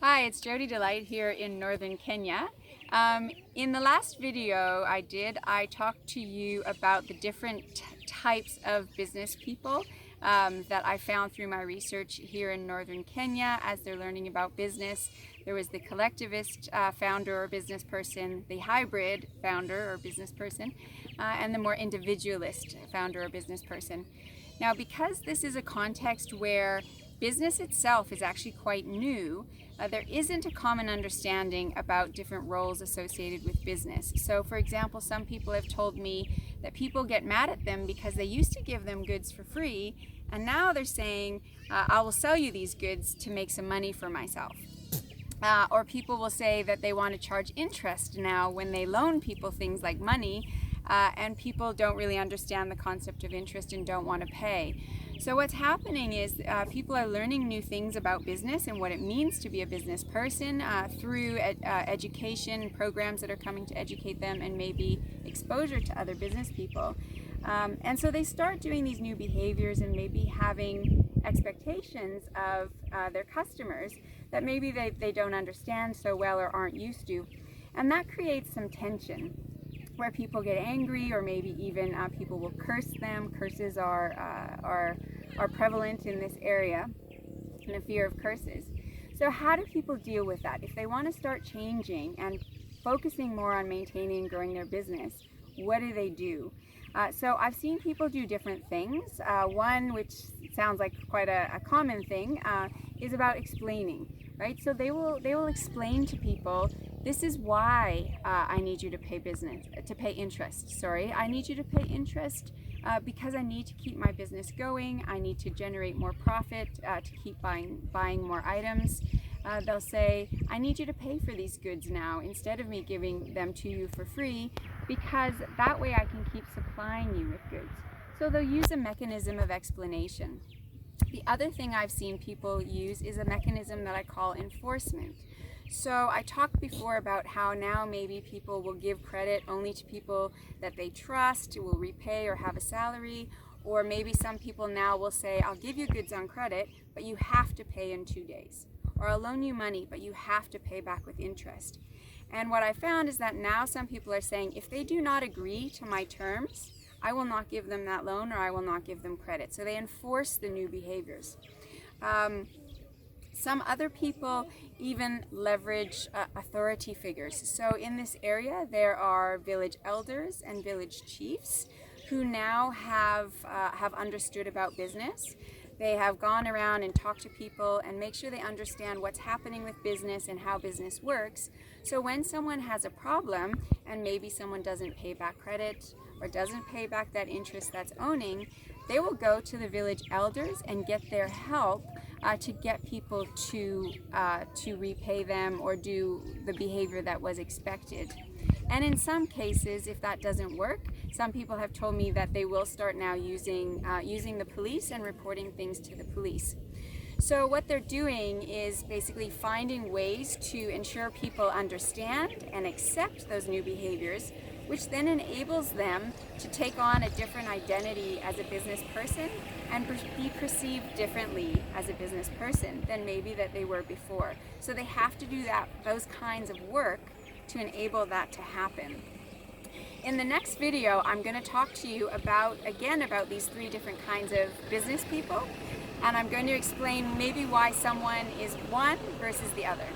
Hi, it's Jody Delight here in northern Kenya. In the last video I talked to you about the different types of business people that I found through my research here in northern Kenya as they're learning about business. There was the collectivist founder or business person, the hybrid founder or business person, and the more individualist founder or business person. Now, because this is a context where business itself is actually quite new, there isn't a common understanding about different roles associated with business. So, for example, some people have told me that people get mad at them because they used to give them goods for free, and now they're saying, I will sell you these goods to make some money for myself. Or people will say that they want to charge interest now when they loan people things like money, and people don't really understand the concept of interest and don't want to pay. So what's happening is people are learning new things about business and what it means to be a business person through education programs that are coming to educate them and maybe exposure to other business people. And so they start doing these new behaviors and maybe having expectations of their customers that maybe they don't understand so well or aren't used to. And that creates some tension where people get angry, or maybe even people will curse them. Curses are prevalent in this area, and a fear of curses. So how do people deal with that? If they want to start changing and focusing more on maintaining and growing their business, what do they do? So I've seen people do different things. One, which sounds like quite a common thing, is about explaining, right? So they will explain to people, this is why I need you to pay interest. I need you to pay interest because I need to keep my business going. I need to generate more profit to keep buying more items. They'll say, I need you to pay for these goods now instead of me giving them to you for free, because that way I can keep supplying you with goods. So they'll use a mechanism of explanation. The other thing I've seen people use is a mechanism that I call enforcement. So I talked before about how now maybe people will give credit only to people that they trust, will repay or have a salary, or maybe some people now will say, I'll give you goods on credit, but you have to pay in 2 days. Or I'll loan you money, but you have to pay back with interest. And what I found is that now some people are saying, if they do not agree to my terms, I will not give them that loan, or I will not give them credit. So they enforce the new behaviors. Some other people even leverage authority figures. So in this area, there are village elders and village chiefs who now have understood about business. They have gone around and talked to people and make sure they understand what's happening with business and how business works. So when someone has a problem and maybe someone doesn't pay back credit or doesn't pay back that interest that's owing, they will go to the village elders and get their help to get people to repay them or do the behavior that was expected. And in some cases, if that doesn't work, some people have told me that they will start now using the police and reporting things to the police. So what they're doing is basically finding ways to ensure people understand and accept those new behaviors, which then enables them to take on a different identity as a business person and be perceived differently as a business person than maybe that they were before. So they have to do those kinds of work to enable that to happen. In the next video, I'm going to talk to you about these 3 different kinds of business people, and I'm going to explain maybe why someone is one versus the other.